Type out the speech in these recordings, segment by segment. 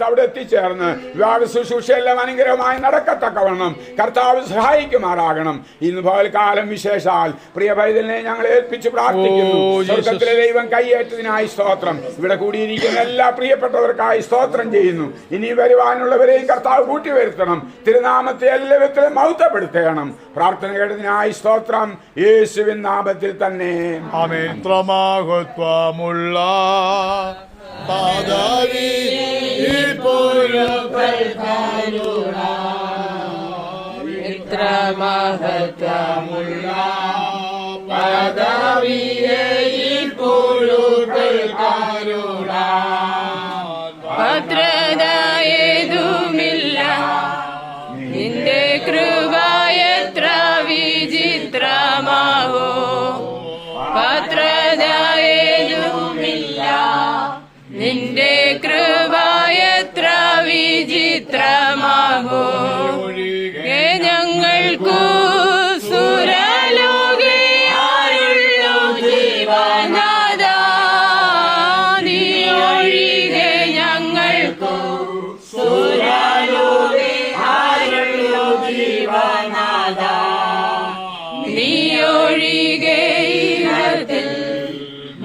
അവിടെ എത്തിച്ചേർന്ന് വിവാഹ ശുശ്രൂഷയെല്ലാം അനുഗ്രഹമായി നടക്കത്തക്കവണ്ണം കർത്താവ് സഹായിക്കുമാറാകണം. ഇന്ന് പകൽക്കാലം വിശേഷാൽ പ്രിയ പൈതലിനെ ഞങ്ങൾ ഏൽപ്പിച്ച് പ്രാർത്ഥിക്കുന്നു. സ്വർഗ്ഗത്തിലെ ദൈവം കൈയേറ്റതിനായി സ്തോത്രം. ഇവിടെ കൂടിയിരിക്കുന്ന എല്ലാ പ്രിയപ്പെട്ടവർക്കായി സ്തോത്രം ചെയ്യുന്നു. ഇനി വരുവാനുള്ളവരെയും കർത്താവ് കൂട്ടിവരുത്തണം. തിരുനാമത്തെ എല്ലാ വിധത്തിലും മഹത്വപ്പെടുത്തണം. പ്രാർത്ഥന കേട്ടതിനായി സ്തോത്രം. യേശുവിൻ നാമത്തിൽ തന്നെ ആമേൻ. മഹത്വമുള്ള പദവി എത്ര മഹത്വമുള്ള പദവിയെ ഭദ്രതയേതുമില്ല നിന്റെ കൃപ എത്ര വിചിത്രമാവോ. ഭദ്രതയേതുമില്ല നിന്റെ കൃപ എത്ര വിചിത്രമാകോ. ഞങ്ങൾക്കു സുരലോകെ ആരുള്ളു ജീവനാഥ നീ ഒഴികെ. ഞങ്ങൾക്കു സുരലോകെ ആരുള്ളു ജീവനാഥ നീ ഒഴികെ. ഇഹത്തിൽ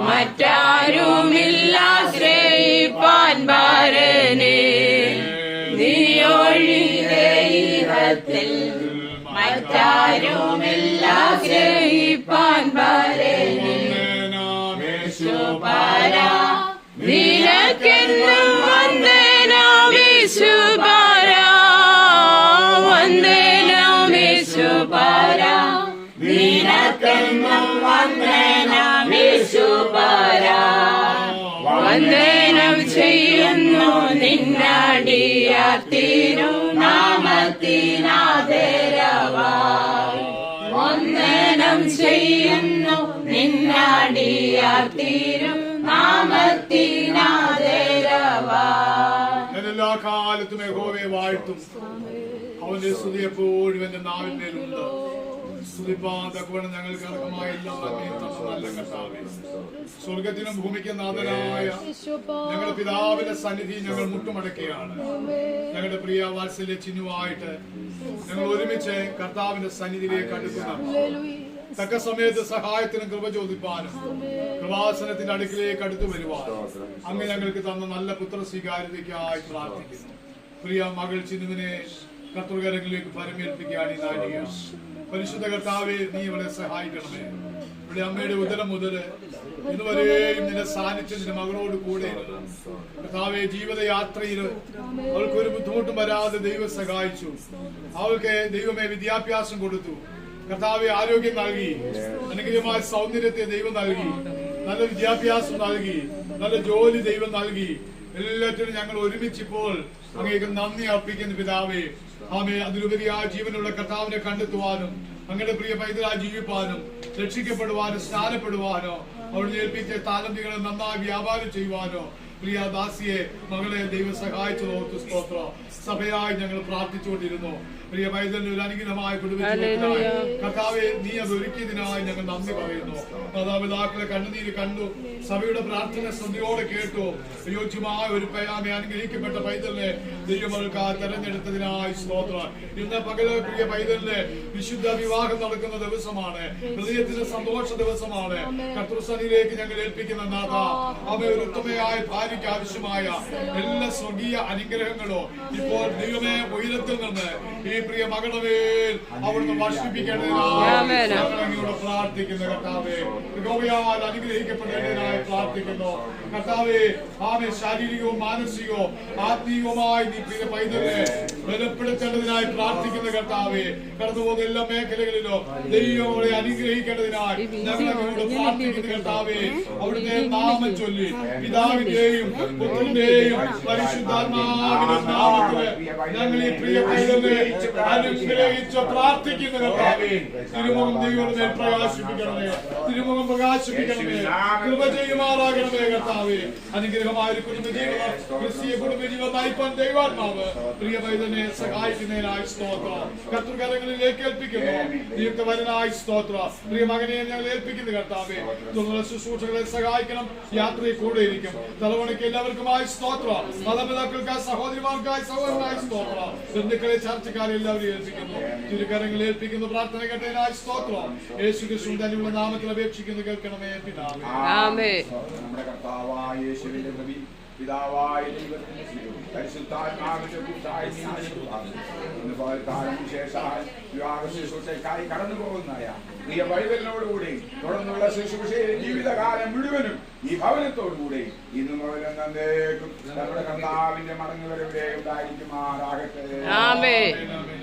മറ്റാരുമില്ല ശ്രയിപ്പാൻ ഭാരനെ നീ ഒഴികെ. ഇഹത്തിൽ മറ്റാരുമില്ല ശ്രയിപ്പാൻ ഭാരനെ യേശുപാര നിനക്കെന്നും വന്ദനം യേശുപാര വന്ദനം യേശുപാര നിനക്കെന്നും വന്ദനം യേശുപാര. വന്ദനം ചെയ്യുന്നു നിന്നടിയാർ തിരുനാമത്തിനാദരവായി. വന്ദനം ചെയ്യുന്നു നിന്നടിയാർ തിരുനാമത്തിനാദരവായി. എല്ലാ കാലത്തും യഹോവയെ വാഴ്ത്തും. അവന്റെ സ്തുതി എപ്പോഴും എന്റെ നാവിന്മേലുണ്ട്. സ്തുതിപ്പാതക്കവണ്ണം ഞങ്ങൾക്ക് അർഹമായ എല്ലാ നല്ല കർത്താവേ, സ്വർഗത്തിനും ഭൂമിക്കും നാഥനായ ഞങ്ങളുടെ പിതാവിന്റെ സന്നിധി ഞങ്ങൾ മുട്ടുമടക്കുകയാണ്. ഞങ്ങളുടെ പ്രിയ വാത്സല്യ ചിഹ്നമായിട്ട് ഞങ്ങൾ ഒരുമിച്ച് കർത്താവിന്റെ സന്നിധിയിലേക്ക് അടുക്കുന്ന തക്ക സമയത്ത് സഹായത്തിനും കൃപ ചോദിപ്പാനും കൃപാസനത്തിന്റെ അടുക്കിലേക്ക് അടുത്തു വരുവാനും അങ്ങ് ഞങ്ങൾക്ക് തന്ന നല്ല പുത്ര സ്വീകാര്യതയ്ക്കായി പ്രാർത്ഥിക്കുന്നു. പ്രിയ മകൾ ചിന്നുവിനെ കർത്തൃകരങ്ങളിലേക്ക് പരമേൽപ്പിക്കുകയാണ് ഈ നാഴിക. പരിശുദ്ധ കർത്താവേ, നീ ഇവളെ സഹായിക്കണമേ. ഇവിടെ അമ്മയുടെ ഉദരം മുതൽ ഇന്നുവരെയും നിന്റെ സാന്നിധ്യം നിന്റെ മകളോട് കൂടെ കർത്താവെ, ജീവിതയാത്രയിൽ അവൾക്കൊരു ബുദ്ധിമുട്ടും വരാതെ ദൈവം സഹായിച്ചു. അവൾക്ക് ദൈവമേ വിദ്യാഭ്യാസം കൊടുത്തു. കർത്താവെ, ആരോഗ്യം നൽകി, അനുഗ്രഹമായ സൗന്ദര്യത്തെ ദൈവം നൽകി, നല്ല വിദ്യാഭ്യാസം നൽകി, നല്ല ജോലി ദൈവം നൽകി. എല്ലാറ്റിനും ഞങ്ങൾ ഒരുമിച്ചിപ്പോൾ അങ്ങേക്ക് നന്ദി അർപ്പിക്കുന്ന പിതാവേ. ആമേ, അതിലുപരിയായ ജീവനുള്ള കർത്താവിനെ കണ്ടെത്തുവാനും അങ്ങയുടെ പ്രിയ പൈതലായി ജീവിപ്പാനും രക്ഷിക്കപ്പെടുവാനോ സ്നാനപ്പെടുവാനോ അവിടെ ഏൽപ്പിച്ച താലന്തികളെ നന്നായി വ്യാപാരം ചെയ്യുവാനോ പ്രിയ ദാസിയെ മകളെ ദൈവം സഹായിച്ചു ഓർത്തു സ്തോത്രം. സഭയായി ഞങ്ങൾ പ്രാർത്ഥിച്ചുകൊണ്ടിരുന്നു. പ്രിയ പൈതലിന് ഒരു അനുഗ്രഹമായ കുടുംബജീവിതത്തിനായി കർത്താവെ, നീ അത് ഒരുക്കിയതിനായി ഞങ്ങൾ നന്ദി പറയുന്നു. മാതാപിതാക്കളെ കണ്ണുനീര് കണ്ടു, സഭയുടെ പ്രാർത്ഥന ശ്രദ്ധയോടെ കേട്ടു. യോജ്യമായ ഒരു അനുഗ്രഹിക്കപ്പെട്ട പൈതലിനെ ദൈവമൾക്ക് തെരഞ്ഞെടുത്തതിനായി സ്തോത്രം. ഇന്ന് പകല് പ്രിയ പൈതലിന് വിശുദ്ധ വിവാഹം നടക്കുന്ന ദിവസമാണ്. ഹൃദയത്തിന്റെ സന്തോഷ ദിവസമാണ്. കർത്തൃസന്നിധിയിലേക്ക് ഞങ്ങൾ ഏൽപ്പിക്കുന്ന നാഥ, അവ ഒരു ഉത്തമയായ ഭാര്യയ്ക്ക് ആവശ്യമായ എല്ലാ സ്വർഗീയ അനുഗ്രഹങ്ങളോ ഇപ്പോൾ ദൈവമേ ഉയരത്തിൽ നിന്ന് ഈ പ്രിയ മകളുടെ മേൽ അവിടുന്ന് വർഷിപ്പിക്കേണ്ടതിനായി പ്രാർത്ഥിക്കുന്ന കർത്താവേ, യഹോവയാൽ അനുഗ്രഹിക്കപ്പെടേണ്ടതിനായി പ്രാർത്ഥിക്കുന്നു കർത്താവേ. ആമേ, ശാരീരികവും മാനസികവും ആത്മീയവുമായി നീ പ്രിയ പൈതലിനെ ബലപ്പെടുത്തേണ്ടതിനായി പ്രാർത്ഥിക്കുന്ന കർത്താവേ. കടന്നുപോകുന്ന എല്ലാ മേഖലകളിലോ ദൈവങ്ങളെ അനുഗ്രഹിക്കേണ്ടതിനായി ഞങ്ങളോട് പ്രാർത്ഥിക്കുന്ന കർത്താവേ. അവിടുത്തെ നാമം ചൊല്ലി പിതാവിന്റെയും പുത്രന്റെയും പരിശുദ്ധാത്മാവിന്റെ നാമത്തില് ഞങ്ങൾ ഈ പ്രിയ പൈതലിനെ അനുഗ്രഹിച്ച് പ്രാർത്ഥിക്കുന്ന കർത്താവേ. തിരുമുഖം ദൈവങ്ങളുടെ മേൽ പ്രകാശിപ്പിക്കണമേ, തിരുമുഖം പ്രകാശിപ്പിക്കണമേ, കൃപ ചെയ്യുമാറാകണമേ കർത്താവേ. അനുഗ്രഹമായ ഒരു കുടുംബജീവിതം, ക്രിസ്തീയ കുടുംബജീവിതം നയിപ്പാൻ ദൈവാത്മാവ് പ്രിയ പൈതലിനെ സഹായിക്കുന്നതിനായി സ്തോത്രം. കർത്തൃകരങ്ങളിലേക്ക് ഏൽപ്പിക്കുന്നു. നിയുക്തവരനായി സ്തോത്രം. പ്രിയ മകനെ ഞങ്ങൾ ഏൽപ്പിക്കുന്നു കർത്താവേ. തുടർന്നുള്ള ശുശ്രൂഷകളെ സഹായിക്കണം. യാത്രയിൽ കൂടെ ഇരിക്കും. തലവണ കൊറോണയ്ക്ക് എല്ലാവർക്കുമായി സ്തോത്രം. മാതാപിതാക്കൾക്കായി, സഹോദരിമാർക്കായി, സഹോദരനായി സ്തോത്രം. ബന്ധുക്കളെ, ചർച്ചക്കാരെ എല്ലാവരും ഏൽപ്പിക്കുന്നു. തിരുക്കരങ്ങളിൽ ഏൽപ്പിക്കുന്നു. പ്രാർത്ഥന കേട്ടതിനായി സ്തോത്രം. യേശു ക്രിസ്തുവിന്റെ ധന്യമുള്ള നാമത്തിൽ അപേക്ഷിക്കുന്നു. കേൾക്കണമേ പിതാവേ. ആമേൻ. നമ്മുടെ കർത്താവായ യേശുവിന്റെ കൃപയും പിതാവായ ദൈവത്തിന്റെ സ്നേഹവും പരിശുദ്ധാത്മാവിന്റെ കൂട്ടായ്മ ആശീർവാദം ഇന്ന് പകൽക്കാലം വിശേഷാൽ വിവാഹ ശുശ്രൂഷയ്ക്കായി കടന്നു പോകുന്നതായ പ്രിയ പൈതലിനോടുകൂടി തുടർന്നുള്ള ശുശ്രൂഷയുടെ ജീവിതകാലം മുഴുവനും ഈ ഭവനത്തോടുകൂടി ഇന്ന് മുതലും നന്നേക്കും നമ്മുടെ കർത്താവിന്റെ മടങ്ങുവരവിടെ ഉണ്ടായിരിക്കുമാറാകട്ടെ. ആമേൻ. ആമേൻ.